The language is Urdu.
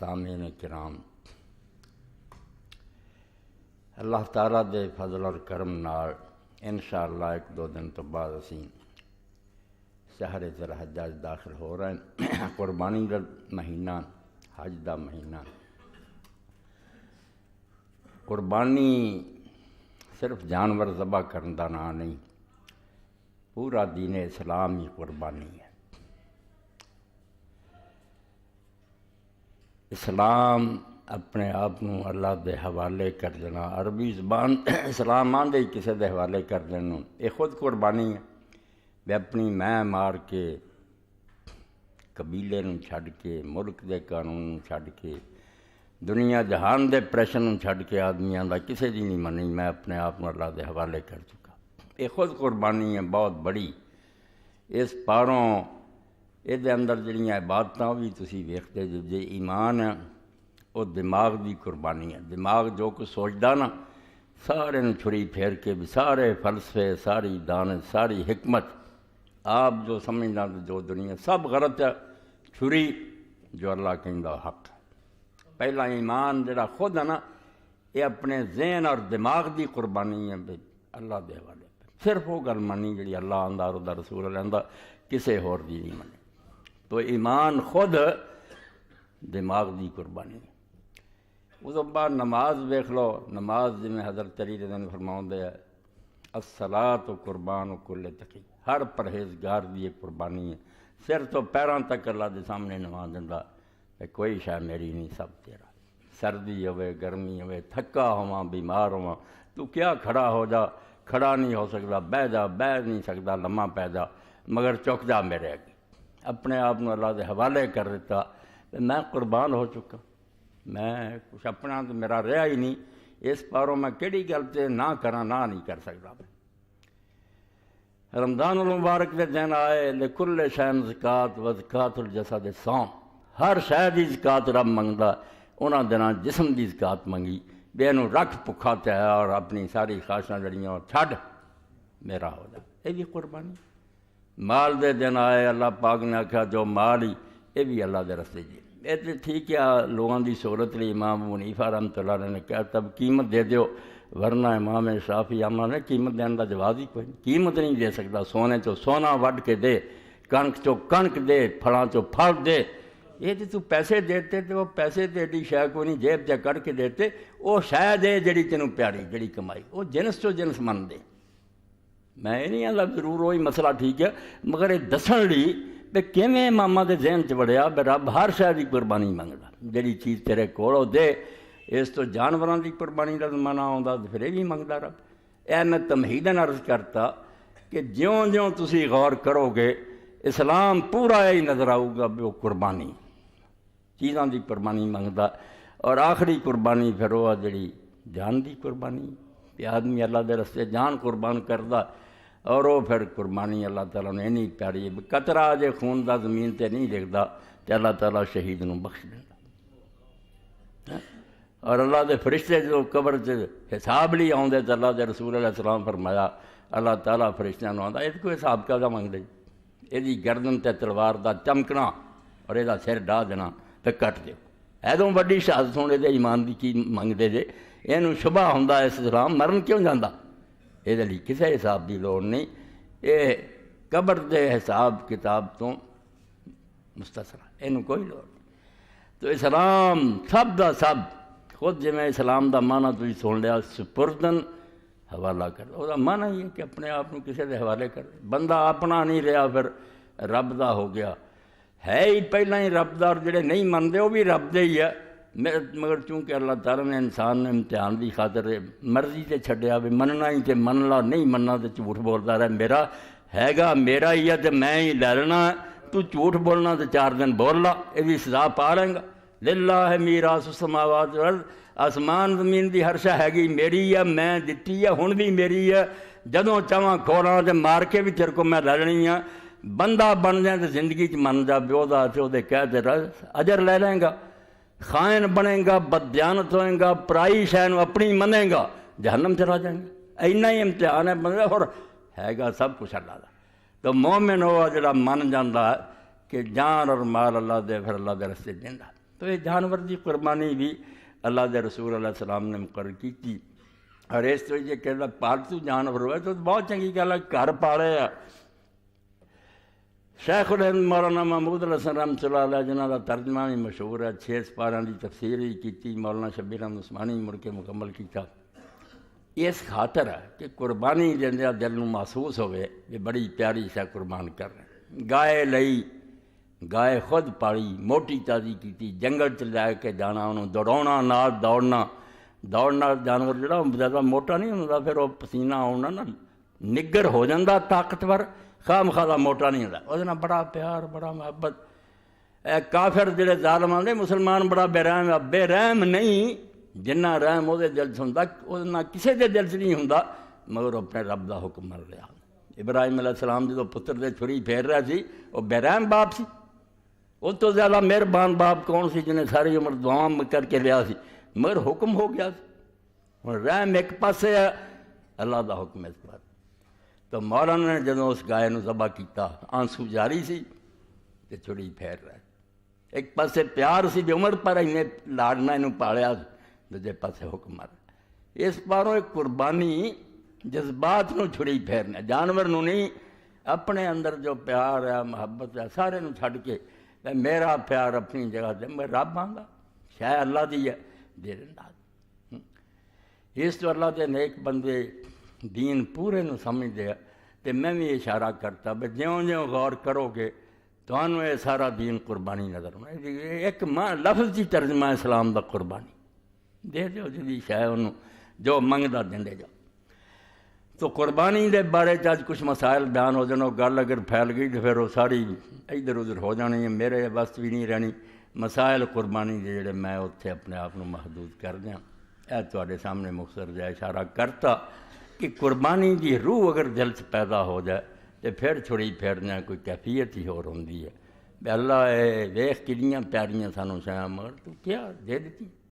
سامعین کرام، اللہ تعالیٰ دے فضل اور کرم نال انشاءاللہ ایک دو دن تو بعد اسی شہر ذی الحجہ داخل ہو رہے ہیں۔ قربانی دا مہینہ، حج دا مہینہ۔ قربانی صرف جانور ذبح کرن دا نام نہیں، پورا دین اسلام ہی قربانی ہے۔ اسلام اپنے آپ کو اللہ دے حوالے کر دینا، عربی زبان اسلام آندے ہی کسی دے حوالے کر دینا، یہ خود قربانی ہے۔ بھی اپنی میں مار کے، قبیلے نوں چھڈ کے، ملک دے قانون نوں چھڈ کے، دنیا جہان دے پریشر نوں چھڈ کے آدمیاں دا کسی دی نہیں منی، میں اپنے آپ کو اللہ دے حوالے کر چکا۔ یہ خود قربانی ہے بہت بڑی۔ اس پاروں یہ دے اندر جڑیاں عبادتاں بھی تسی ویکھتے جے ایمان ہے وہ دماغ دی قربانی ہے۔ دماغ جو کچھ سوچدا نا، سارے نوں چھری پھیر کے بھی سارے فلسفے، ساری دانش، ساری حکمت، آپ جو سمجھنا جو دنیا سب غلط ہے، چھری جو اللہ کہندا حق ہے۔ پہلا ایمان جڑا خود ہے نا، یہ اپنے ذہن اور دماغ دی قربانی ہے، اللہ دے حوالے صرف وہ گل منی جڑی اللہ آندا اور دا رسول اللہ آندا، کسے ہور دی نہیں منی۔ تو ایمان خود دماغ دی قربانی ہے۔ اس بعد نماز دیکھ لو، نماز جی حضرت علی رضی اللہ عنہ فرماؤندے ہے، الصلاۃ قربان کل تقی، ہر پرہیزگار دی ایک قربانی ہے۔ سر تو پیراں تک اللہ دے سامنے نماز دیندا، کوئی شے میری نہیں، سب تیرا۔ سردی ہوئے، گرمی ہوئے، تھکا ہواں، بیمار ہواں، تو کیا کھڑا ہو جا، کھڑا نہیں ہو سکتا، بہ جا، بہ نہیں سکتا، لمحہ پہ جا، مگر چک جا میرے اگے۔ اپنے آپ کو اللہ دے حوالے کر دیتا، میں قربان ہو چکا، میں کچھ اپنا تو میرا رہا ہی نہیں، اس پاروں میں کیڑی گل تے نہ کراں، نہ نہیں کر سکتا۔ رمضان المبارک دے دن آئے، لکل شین زکات و زکات الجسد صوم، ہر شے دی زکات رب منگدا، انہاں دناں جسم دی زکات منگی، بے نوں رکھ بھکھا تے اور اپنی ساری خواہشاں جڑیاں چھڈ میرا ہو جا، یہ بھی قربانی۔ مال دے دن آئے، اللہ پاک نے آکھا جو مال ہی یہ بھی اللہ دے رستے جی، یہ تو ٹھیک ہے لوگوں دی سہولت لیے امام ابو حنیفہ رحمۃ اللہ علیہ نے کہا تب قیمت دے دیو، ورنہ امام شافعی احمد نے قیمت دینے کا جواز ہی کوئی نہیں، قیمت نہیں دے سکتا۔ سونے چو سونا وڈ کے دے، کنک چو کنک دے، پھلاں چو پھل دے، یہ تو پیسے دیتے تو وہ پیسے تے ایڈی شے کو نہیں جیب چا کر کے دیتے، وہ شے دے جڑی تینوں پیاری، جڑی کمائی، وہ جنس چو جنس من دے۔ میں یہ نہیں آتا ضرور وہی مسئلہ ٹھیک ہے، مگر یہ دسن لی بھی کیویں ماما دے ذہن چ وڑیا بھی رب ہر شے دی قربانی منگدا، جڑی چیز تیرے کول دے، اس تو جانوراں دی قربانی دا زمانہ آوندا تو پھر یہ بھی منگدا رب۔ اے میں تمہیدن عرض کرتا کہ جیوں جیوں تسی غور کرو گے اسلام پورا یہی نظر آؤ گا بھی وہ قربانی، چیزاں دی قربانی منگدا، اور آخری قربانی پھر وہ جڑی جان دی قربانی، کہ آدمی اللہ دے رستے جان قربان کردا، اور وہ پھر قربانی اللہ تعالیٰ نے نہیں پیاری، قطرہ جے خون دا زمین تے نہیں لکھدا تے اللہ تعالیٰ شہید نوں بخش دیندا۔ اور اللہ دے فرشتے جو قبر چ حساب لی آؤندے تے اللہ دے رسول علیہ السلام فرمایا اللہ تعالیٰ فرشتیاں نوں آندا یہ کوئی حساب کا منگدے، یہ گردن تے تلوار دا چمکنا اور یہ سر ڈاہ دینا تے کٹ دیو، ایدوں وڈی شہادت ہونے دے ایمان دی چیز منگدے جے، یہ شبہ ہوندا اس اسلام مرن کیوں جاندا، یہ لیے کسی حساب دی لوڑ نہیں، یہ قبر دے حساب کتاب تو مستثنا، یہ کوئی لوڑ نہیں۔ تو اسلام سب دا سب، خود جی میں اسلام دا معنی تھی سن لیا، سپردن حوالہ کر، وہ معنی ہی ہے کہ اپنے آپ کو کسی دے حوالے کر، بندہ اپنا نہیں رہا پھر رب دا ہو گیا، ہے ہی پہلے ہی رب دا، اور جڑے نہیں منتے وہ بھی رب دے ہی ہے، مگر چونکہ اللہ تعالیٰ نے انسان نے امتحان دی خاطر مرضی تے چھڈیا بھی مننا ہی تے من لا، نہیں مننا تے جھوٹ بولتا رہا، میرا ہے گا میرا ہی ہے تے میں ہی لے لینا، تو جھوٹ بولنا تے 4 دن بول لا، یہ بھی سزا پا لیں گا۔ للہ میراث السماوات والارض، آسمان زمین دی ہر شے ہے گی میری ہے، میں دتی ہے، ہن بھی میری ہے، جدوں چاہواں کھولاں تے مار کے بھی تیرے کو میں لے لینی ہے، بندہ بن جائے تو زندگی چ من جا بیو دا تے دے کہہ دے اجر لے لیں گا، خائن بنے گا، بددیانت ہوئے گا، پرائی شے نوں اپنی منے گا، جہنم چلا جائیں گا، اینا ہی امتحان ہے بندہ، اور ہے گا سب کچھ اللہ دا۔ تو مومن ہوا جڑا من جاندا ہے کہ جان اور مال اللہ دے، پھر اللہ دے رستے دیندا، تو یہ جانور دی قربانی بھی اللہ دے رسول علیہ السلام نے مقرر کی تھی۔ اور اس تو یہ کہ پالتو جانور ہوئے تو بہت چنگی گل ہے، گھر پالے آ۔ شیخ الہند مولانا محمود الحسن رحمۃ اللہ علیہ جنہاں دا ترجمہ بھی مشہور ہے، 6 سپاراں دی تفسیر بھی کی، مولانا شبیر احمد عثمانی مڑ کے مکمل کیتا۔ اس خاطر ہے کہ قربانی جندیا دل نو محسوس ہوئے کہ بڑی پیاری شے قربان کر رہے ہیں۔ گائے لئی، گائے خود پالی، موٹی تازی کی، جنگل چ لے کے جانا، انہوں دوڑاؤنا، نال دوڑنا جانور جڑا زیادہ موٹا نہیں ہوتا، پھر وہ پسینہ آنا نا نگر ہو جاتا، طاقتور، خام خواہ موٹا نہیں ہوتا، وہ بڑا پیار، بڑا محبت۔ کافر جڑے ظالم آتے مسلمان بڑا بے رحم ہے، بے رحم نہیں، جنہ رحم وہ دل چ ہوں کسی کے دل چ نہیں ہوں، مگر اپنے رب کا حکم مل رہا۔ ابراہیم علیہ السلام جب پتر دے چھری پھیر رہا سی، وہ بے رحم باپ سی، اس تو زیادہ مہربان باپ کون سی جنہیں ساری عمر دعاؤں کر کے لیا سی، مگر حکم ہو گیا سی۔ اور رحم ایک پاسے ہے، اللہ دا حکم اس پر۔ تو مولانا نے جدوں اس گائے نو ذبح کیتا، آنسو جاری سی تے چھری پھیر رہا، ایک پاسے پیار سی جو عمر پر انہیں لاڑنا انہوں پالیا، دوجے پاسے حکم مار۔ اس پاروں ایک قربانی جذبات نو چھری پھیرنا، جانور نو نہیں، اپنے اندر جو پیار ہے، محبت ہے، سارے نو چھڑ کے میرا پیار اپنی جگہ دے، میں رب آنگا شاید اللہ دی ہے دے دندا۔ اس تو اللہ دے نیک بندے دین پورے نو سمجھ دیا، تو میں بھی اشارہ کرتا بھئی جیوں جیوں غور کرو گے تو انہوں یہ سارا دین قربانی نظر ہونا۔ ایک لفظ کی ترجمہ اسلام دا قربانی دے دیو جی شاید انہوں جو منگدا دے جاؤ۔ تو قربانی دے بارے چاچ کچھ مسائل بیان ہو جانا، گل اگر پھیل گئی تو پھر وہ ساری ادھر ادھر ہو جانی ہے، میرے واسط بھی نہیں رہنی۔ مسائل قربانی دے جڑے میں اتنے اپنے آپ کو محدود کر دیا، اے تواڈے سامنے مختصر جا اشارہ کرتا کہ قربانی دی روح اگر دل سے پیدا ہو جائے تو پھر چھڑی پھیرنا کوئی کیفیت ہی اور ہوندی ہے۔ اللہ ویخ کنیاں پیاریاں سانوں شیاں، مگر تو کیا دے دیتی۔